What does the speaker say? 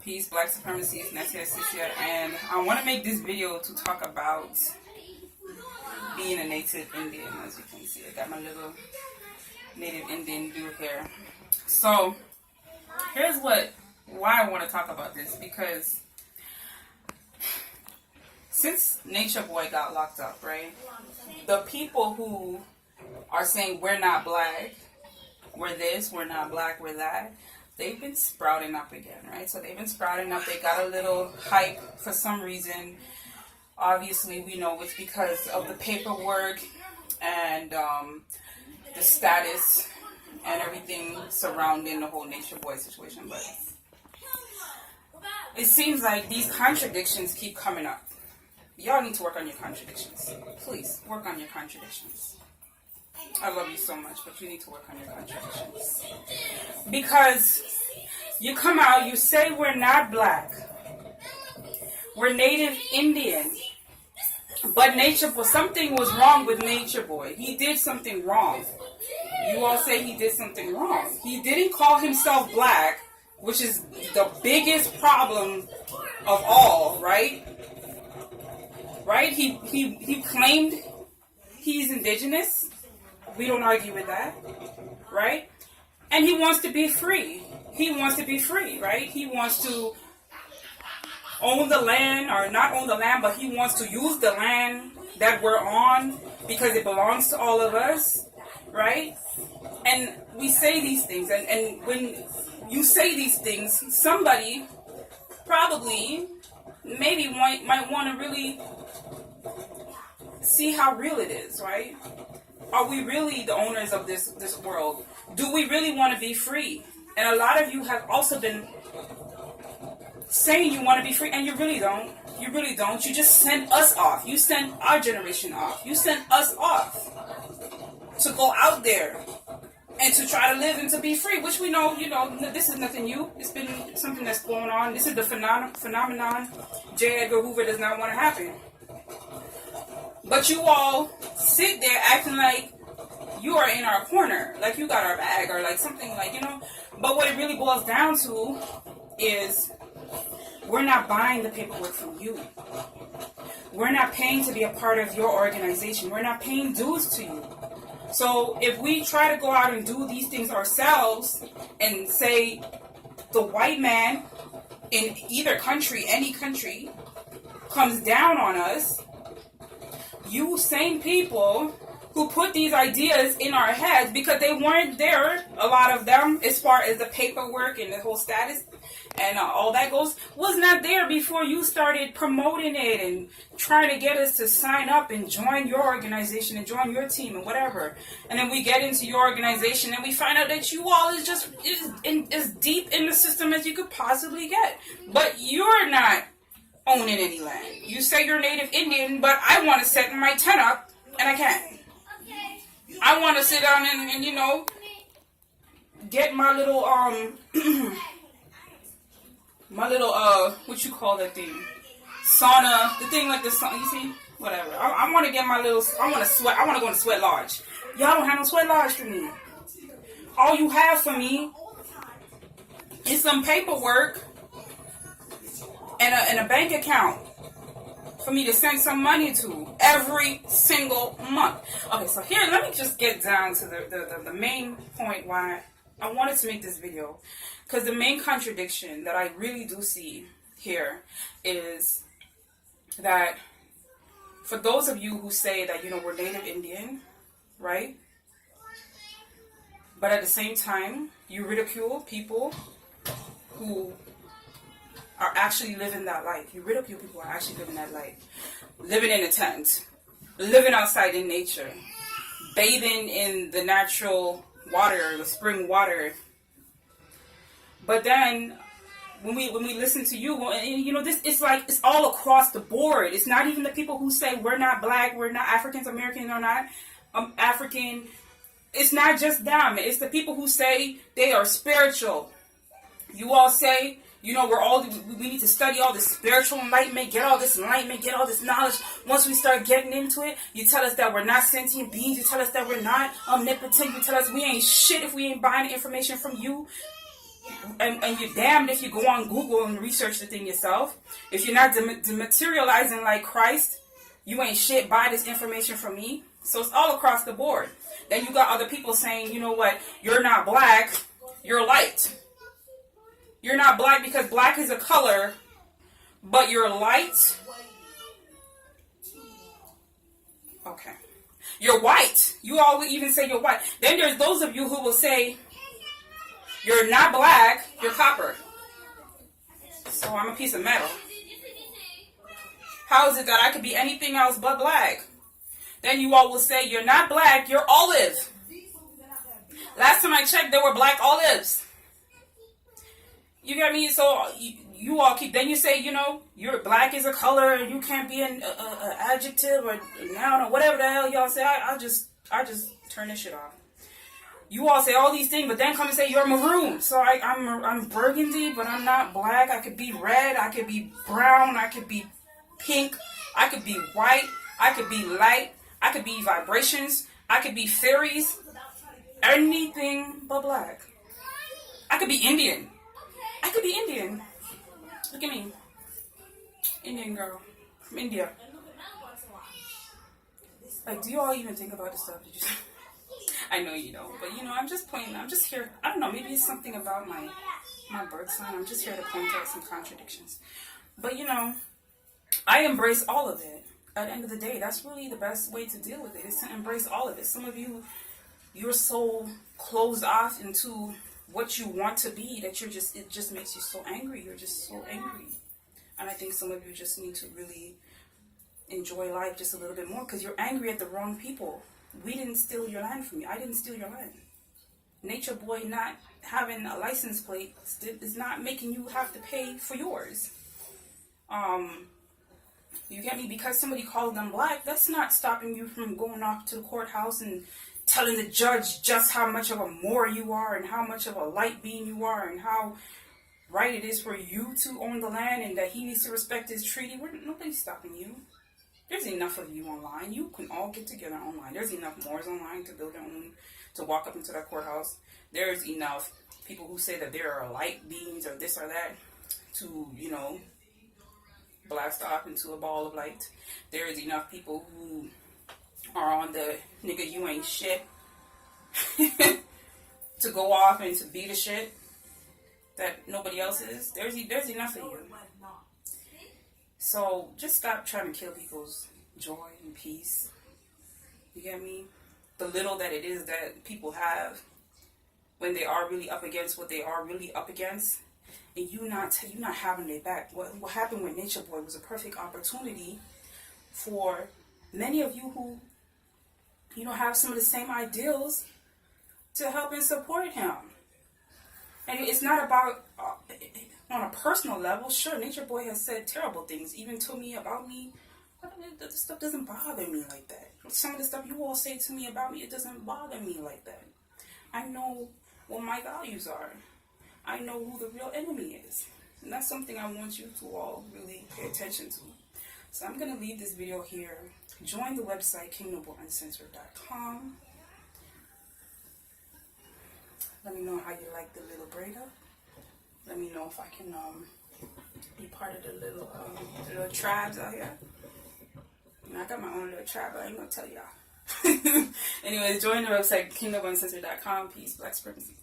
Peace, Black Supremacy, it's Natia Cecilia, and I want to make this video to talk about being a native Indian. As you can see, I got my little native Indian dude here. So, here's why I want to talk about this, because since Nature Boy got locked up, right, the people who are saying we're not black, we're this, we're not black, we're that, they've been sprouting up again, right? So they've been sprouting up. They got a little hype for some reason. Obviously, we know it's because of the paperwork and the status and everything surrounding the whole Nature Boy situation. But it seems like these contradictions keep coming up. Y'all need to work on your contradictions. Please, work on your contradictions. I love you so much, but you need to work on your contradictions. Because you come out, you say we're not black, we're native Indian, but something was wrong with Nature Boy. He did something wrong. You all say he did something wrong. He didn't call himself black, which is the biggest problem of all, right? Right? He claimed he's indigenous. We don't argue with that, right? And he wants to be free. He wants to be free, right? He wants to own the land, or not own the land, but he wants to use the land that we're on because it belongs to all of us, right? And we say these things, and when you say these things, somebody probably, maybe might want to really see how real it is, right? Are we really the owners of this world? Do we really want to be free? And a lot of you have also been saying you want to be free, and you really don't. You really don't. You just send us off. You send our generation off. You send us off to go out there and to try to live and to be free, which we know, this is nothing new. It's been something that's going on. This is the phenomenon J. Edgar Hoover does not want to happen. But you all sit there acting like you are in our corner, like you got our bag, or like something like, But what it really boils down to is we're not buying the paperwork from you. We're not paying to be a part of your organization. We're not paying dues to you. So if we try to go out and do these things ourselves and say the white man in either country, any country, comes down on us, you same people who put these ideas in our heads because they weren't there, a lot of them, as far as the paperwork and the whole status and all that goes, was not there before you started promoting it and trying to get us to sign up and join your organization and join your team and whatever. And then we get into your organization and we find out that you all is just as deep in the system as you could possibly get. But you're not owning any land. You say you're native Indian, but I want to set my tent up and I can't. I want to sit down and get my little what you call that thing? Sauna, the thing like the sauna, you see? Whatever. I want to get my little, I want to sweat, I want to go to Sweat Lodge. Y'all don't have no Sweat Lodge for me. All you have for me is some paperwork and a bank account for me to send some money to every single month. Okay, so here, let me just get down to the main point why I wanted to make this video. Because the main contradiction that I really do see here is that for those of you who say that, we're native Indian, right? But at the same time, you ridicule people who are actually living that life. You ridicule people who are actually living that life. Living in a tent. Living outside in nature. Bathing in the natural water, the spring water. But then, when we listen to you, and this, it's like, it's all across the board. It's not even the people who say we're not black, we're not Africans, Americans are not African. It's not just them. It's the people who say they are spiritual. You all say, we need to study all this spiritual enlightenment, get all this enlightenment, get all this knowledge. Once we start getting into it, you tell us that we're not sentient beings. You tell us that we're not omnipotent. You tell us we ain't shit if we ain't buying information from you. and you're damned if you go on Google and research the thing yourself. If you're not dematerializing like Christ, you ain't shit. Buy this information from me. So it's all across the board. Then you got other people saying, you know what, you're not black, you're light. You're not black because black is a color, but you're light. Okay. You're white. You all will even say you're white. Then there's those of you who will say, you're not black, you're copper. So I'm a piece of metal. How is it that I could be anything else but black? Then you all will say, you're not black, you're olive. Last time I checked, there were black olives. You get me? So you all keep, then you say, you know, you're black is a color, you can't be an adjective or noun or whatever the hell y'all say. I just turn this shit off. You all say all these things, but then come and say you're maroon. So I'm burgundy, but I'm not black. I could be red, I could be brown, I could be pink, I could be white, I could be light, I could be vibrations, I could be fairies, anything but black. I could be Indian. I could be Indian. Look at me. Indian girl. From India. Like, do you all even think about this stuff? I know you don't. But, you know, I'm just pointing. I'm just here. I don't know. Maybe it's something about my birth sign. I'm just here to point out some contradictions. But, you know, I embrace all of it. At the end of the day, that's really the best way to deal with it, is to embrace all of it. Some of you, you're so closed off into what you want to be that it just makes you so angry. You're just so angry. And I think some of you just need to really enjoy life just a little bit more, because you're angry at the wrong people. We didn't steal your land from you. I didn't steal your land. Nature Boy not having a license plate is not making you have to pay for yours. You get me? Because somebody called them black, that's not stopping you from going off to the courthouse and telling the judge just how much of a Moor you are and how much of a light being you are and how right it is for you to own the land and that he needs to respect his treaty. Nobody's stopping you. There's enough of you online. You can all get together online. There's enough Moors online to build their own, to walk up into that courthouse. There's enough people who say that there are light beings or this or that to, you know, blast off into a ball of light. There is enough people who are on the nigga you ain't shit to go off and to be the shit that nobody else is. There's enough of you. So just stop trying to kill people's joy and peace. You get me? The little that it is that people have when they are really up against what they are really up against, and you not having their back. What happened with Nature Boy was a perfect opportunity for many of you who, you know, have some of the same ideals to help and support him. And it's not about, on a personal level, sure, Nature Boy has said terrible things, even to me, about me. But this stuff doesn't bother me like that. Some of the stuff you all say to me about me, it doesn't bother me like that. I know what my values are. I know who the real enemy is. And that's something I want you to all really pay attention to. So I'm going to leave this video here. Join the website, KingNobleUncensored.com. Let me know how you like the little braid up. Let me know if I can be part of the little tribes out here. And I got my own little tribe, but I ain't going to tell y'all. Anyways, join the website, KingNobleUncensored.com. Peace, black supremacy.